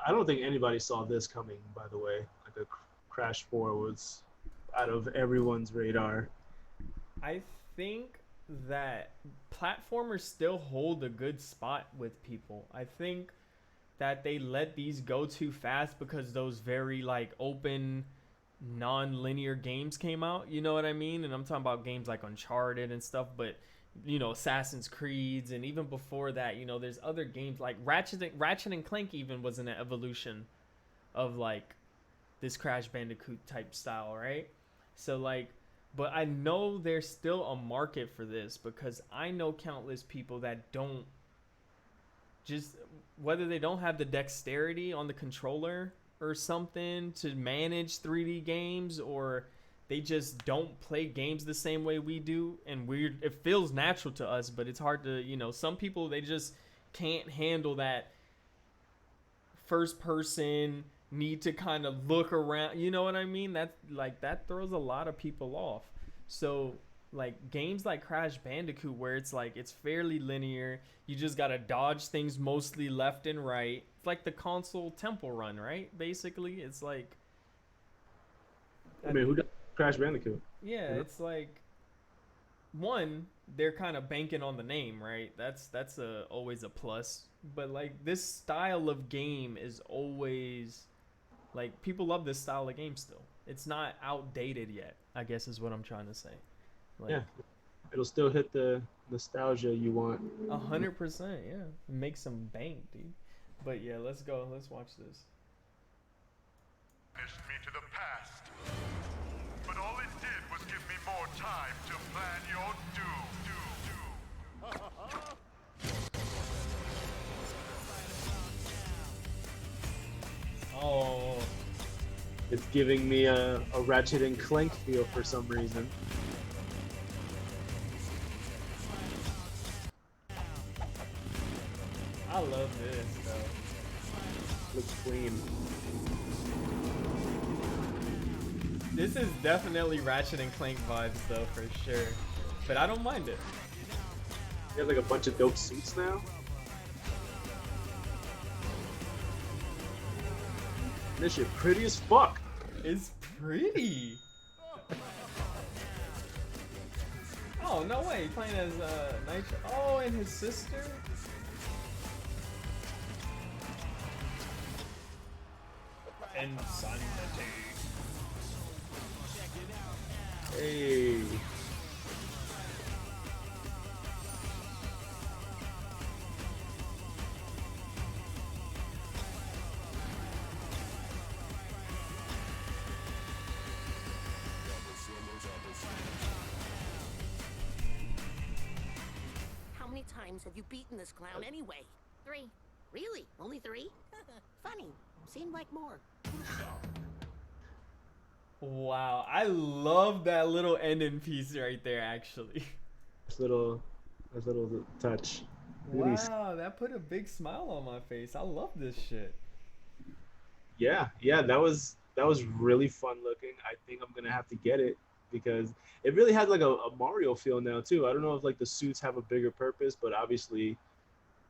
I don't think anybody saw this coming, by the way. Like a Crash 4 was out of everyone's radar. I think that platformers still hold a good spot with people. I think that they let these go too fast because those very like open non-linear games came out, you know what I mean? And I'm talking about games like Uncharted and stuff, but Assassin's Creeds, and even before that, there's other games like Ratchet and Clank even was an evolution of like this Crash Bandicoot type style, right? So like, but I know there's still a market for this because I know countless people that don't just whether they don't have the dexterity on the controller or something to manage 3D games, or they just don't play games the same way we do, and weird it feels natural to us, but it's hard to, some people they just can't handle that first person need to kind of look around, you know what I mean? That throws a lot of people off. So like games like Crash Bandicoot where it's like it's fairly linear, you just got to dodge things mostly left and right. It's like the console temple run, right? Basically, it's like I I, mean, who does Crash Bandicoot? yeah, You know? it's like one, they're kind of banking on the name, right? That's always a plus. But like this style of game is always like people love this style of game still. It's not outdated yet, I guess is what I'm trying to say. Like Yeah, it'll still hit the nostalgia you want. 100%, yeah. Make some bank, dude. But yeah, let's go. Let's watch this. Banished me to the past. But all it did was give me more time to plan your doom. Oh, It's giving me a Ratchet and Clank feel for some reason. I love this though. Looks clean. This is definitely Ratchet and Clank vibes though, for sure. But I don't mind it. You have like a bunch of dope suits now. This shit pretty as fuck. It's pretty. Oh no way, playing as Nitro. Oh, and his sister. Insanity. Hey. How many times have you beaten this clown anyway? 3. Really? Only 3? Funny. Seemed like more. Wow, I love that little ending piece right there. Actually, This little, this little touch. Really, wow, that put a big smile on my face. I love this shit. yeah. That was really fun looking. I think I'm gonna have to get it because it really has like a Mario feel now too. I don't know if like the suits have a bigger purpose, but obviously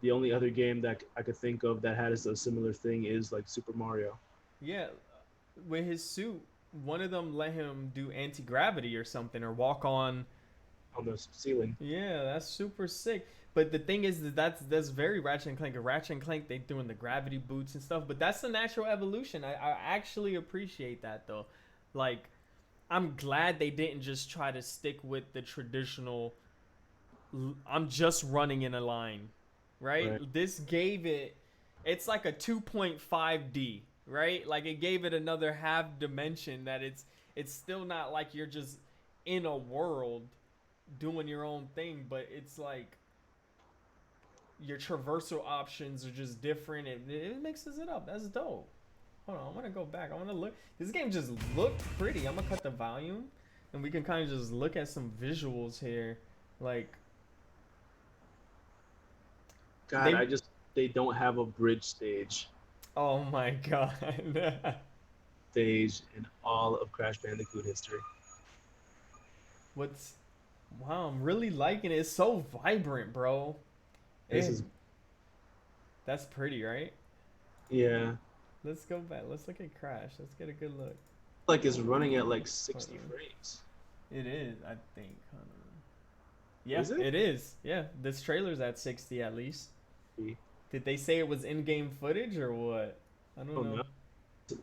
the only other game that I could think of that has a similar thing is like Super Mario Yeah, with his suit, one of them let him do anti gravity or something, or walk on. on the ceiling. Yeah, that's super sick. But the thing is that that's very Ratchet and Clank. Ratchet and Clank, they doing the gravity boots and stuff. But that's the natural evolution. I actually appreciate that though. Like, I'm glad they didn't just try to stick with the traditional. I'm just running in a line, right? Right. This gave it. It's like a 2.5D, right? Like it gave it another half dimension that it's still not like you're just in a world doing your own thing, but it's like your traversal options are just different. It mixes it up. That's dope. Hold on, I want to go back. I want to look. This game just looked pretty. I'm gonna cut the volume, and we can kind of just look at some visuals here. Like God, they. they don't have a bridge Oh my god. stage in all of Crash Bandicoot history. What's? Wow, I'm really liking it. It's so vibrant, bro. This is That's pretty, right? yeah. Let's go back. Let's look at Crash. Let's get a good look. Like it's running at like Hold 60 on. frames. It is, I think. Hold on. Yeah, Is it? it is. Yeah, this trailer's at 60 at least. I Did they say it was in-game footage or what? I don't don't know. know.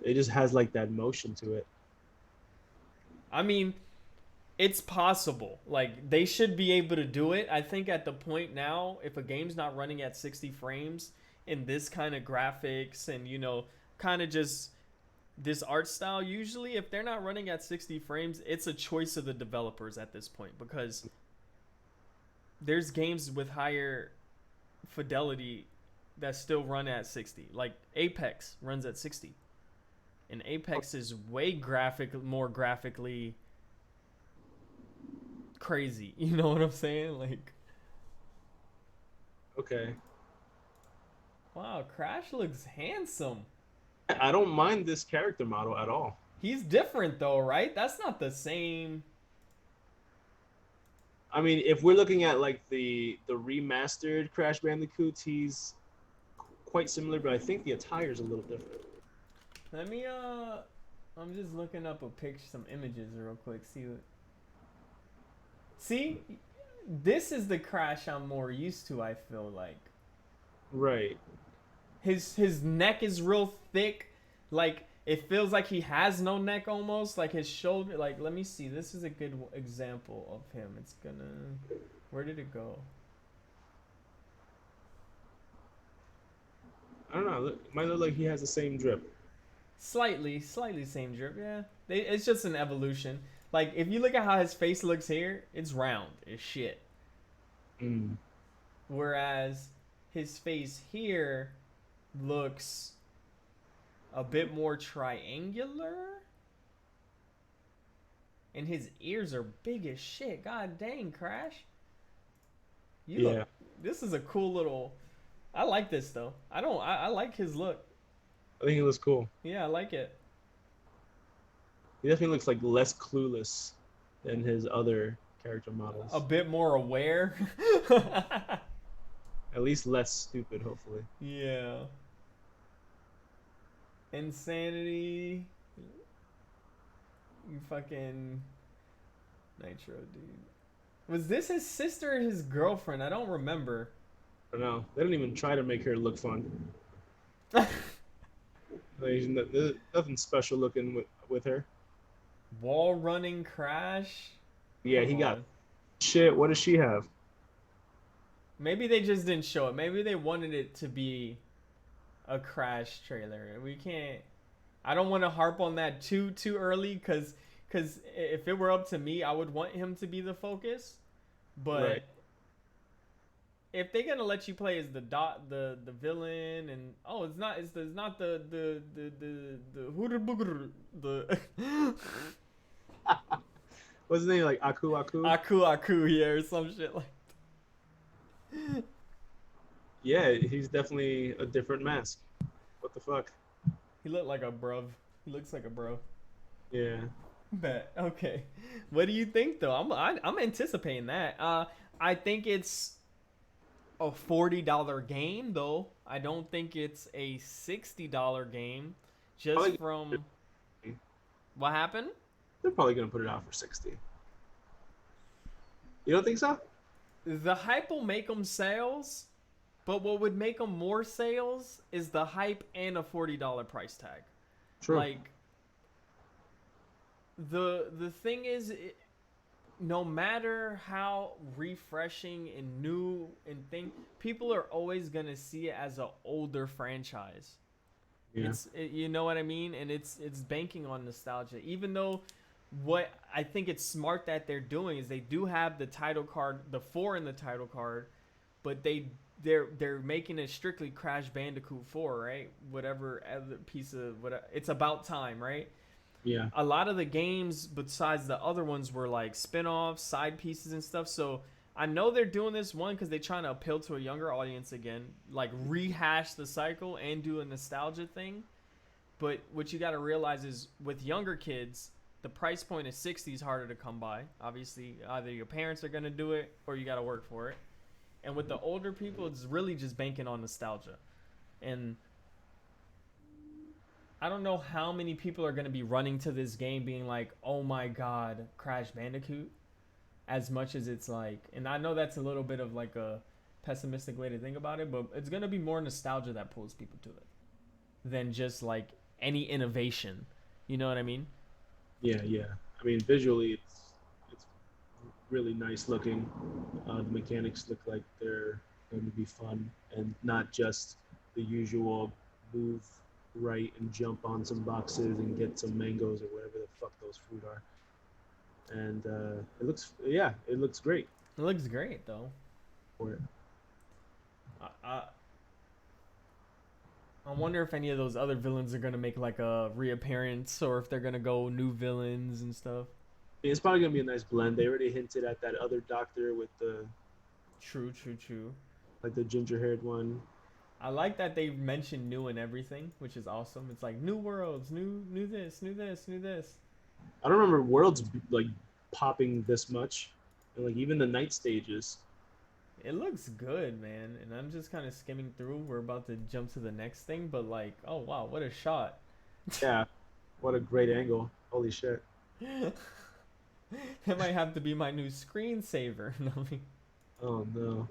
It just has like that motion to it. I mean, it's possible. Like they should be able to do it. I think at the point now, if a game's not running at 60 frames in this kind of graphics and kind of just this art style, usually if they're not running at 60 frames, it's a choice of the developers at this point because there's games with higher fidelity that still run at 60. Like Apex runs at 60. And Apex is way more graphically crazy. You know what I'm saying? Like, Okay. wow, Crash looks handsome. I don't mind this character model at all. He's different though, right? That's not the same. I mean, if we're looking at like the remastered Crash Bandicoots, he's quite similar, but I think the attire is a little different. Let me I'm just looking up a picture, some images real quick. See, this is the Crash I'm more used to. I feel like Right. his neck is real thick, like it feels like he has no neck almost. Like his shoulder. Like let me see. This is a good example of him. It's gonna. Where did it go? I don't know. It might look like he has the same drip. Slightly same drip. Yeah, it's just an evolution. Like if you look at how his face looks here, it's round as shit. Mm. Whereas his face here looks a bit more triangular. And his ears are big as shit. God dang, Crash. This is a cool little. I like this though. I like his look. I think he looks cool. Yeah, I like it. He definitely looks like less clueless than his other character models. A bit more aware. At least less stupid, hopefully. Yeah. Insanity. You fucking Nitro, dude. Was this his sister or his girlfriend? I don't remember. I don't know. They didn't even try to make her look fun. There's nothing special looking with her. Wall running Crash. Yeah, Come he got on. shit. What does she have? Maybe they just didn't show it. Maybe they wanted it to be a Crash trailer. We can't. I don't want to harp on that too early because if it were up to me, I would want him to be the focus. But Right. if they're gonna let you play as the villain and it's not the hooter booger the What's his name? Like Aku? Aku yeah or some shit like. Yeah, he's definitely a different mask. What the fuck? He looked like a bruv. He looks like a bro. Yeah. Bet. Okay. What do you think though? I'm anticipating that. I think it's a $40 game though. I don't think it's a $60 game. Just Probably- from what happened? They're probably gonna put it out for 60. You don't think so? The hype will make them sales, but what would make them more sales is the hype and a $40 price tag. True. Like the thing is, no matter how refreshing and new and thing, people are always gonna see it as an older franchise. Yeah. You know what I mean, and it's banking on nostalgia. Even though, what I think it's smart that they're doing is they do have the title card, the 4 in the title card, but they're making it strictly Crash Bandicoot 4, right? Whatever other piece of it's about time, right? Yeah. A lot of the games besides the other ones were like spin-offs, side pieces and stuff. So I know they're doing this one because they're trying to appeal to a younger audience again, like rehash the cycle and do a nostalgia thing. But what you got to realize is with younger kids, the price point of 60 is harder to come by. Obviously, either your parents are going to do it or you got to work for it. And with the older people, it's really just banking on nostalgia. And I don't know how many people are going to be running to this game being like, oh my god, Crash Bandicoot. As much as it's like, and I know that's a little bit of like a pessimistic way to think about it, but it's going to be more nostalgia that pulls people to it than just like any innovation. You know what I mean? Yeah, yeah. I mean, visually, it's really nice looking. The mechanics look like they're going to be fun and not just the usual move right and jump on some boxes and get some mangoes or whatever the fuck those fruit are. And it looks great It looks great though. for it. I I wonder if any of those other villains are gonna make like a reappearance, or if they're gonna go new villains and stuff. It's probably gonna be a nice blend. They already hinted at that other doctor with the True, true, true. like the ginger-haired one. I like that they mentioned new and everything, which is awesome. It's like new worlds, new this, new this, new this. I don't remember worlds like popping this much, and like even the night stages. It looks good, man. And I'm just kind of skimming through. We're about to jump to the next thing, but like, oh wow, what a shot! Yeah, what a great angle! Holy shit! That might have to be my new screensaver. Oh no.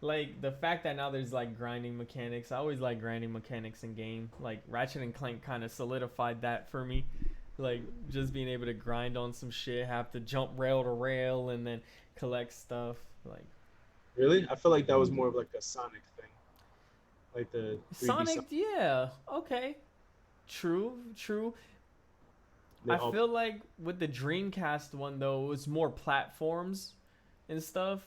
Like the fact that now there's like grinding mechanics. I always like grinding mechanics in game. Like Ratchet and Clank kind of solidified that for me. Like just being able to grind on some shit, have to jump rail to rail and then collect stuff. Like Really? I feel like that was more of like a Sonic thing, like the 3D Sonic, yeah, okay, true, true. They I all- feel like with the Dreamcast one though, it was more platforms and stuff.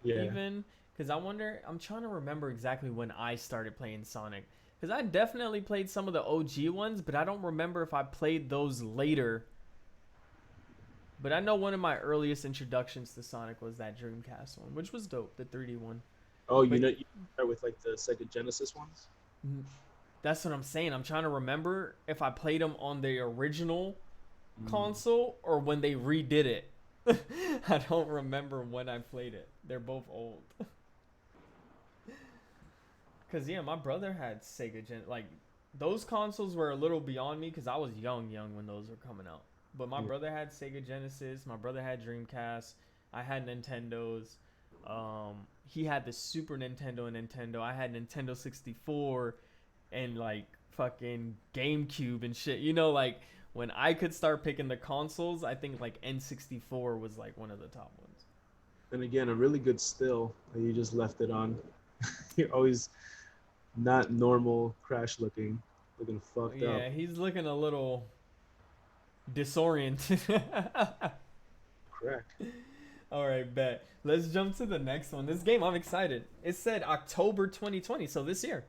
yeah. Even because I'm trying to remember exactly when I started playing Sonic, because I definitely played some of the OG ones, but I don't remember if I played those later. But I know one of my earliest introductions to Sonic was that Dreamcast one, which was dope, the 3D one. Oh, you But- know, you start with like the Sega Genesis ones. That's what I'm saying. I'm trying to remember if I played them on the original console or when they redid it. I don't remember when I played it. They're both old. Cause yeah, my brother had Sega like those consoles were a little beyond me because I was young when those were coming out. But my brother had Sega Genesis. My brother had Dreamcast. I had Nintendos. He had the Super Nintendo and Nintendo. I had Nintendo 64 and like fucking GameCube and shit. You know, like when I could start picking the consoles, I think like N64 was like one of the top ones. And again, a really good still that you just left it on. You're always not normal Crash looking fucked Yeah, up. he's looking a little disoriented. Correct. All right, bet. Let's jump to the next one. This game, I'm excited. It said October 2020, so this year.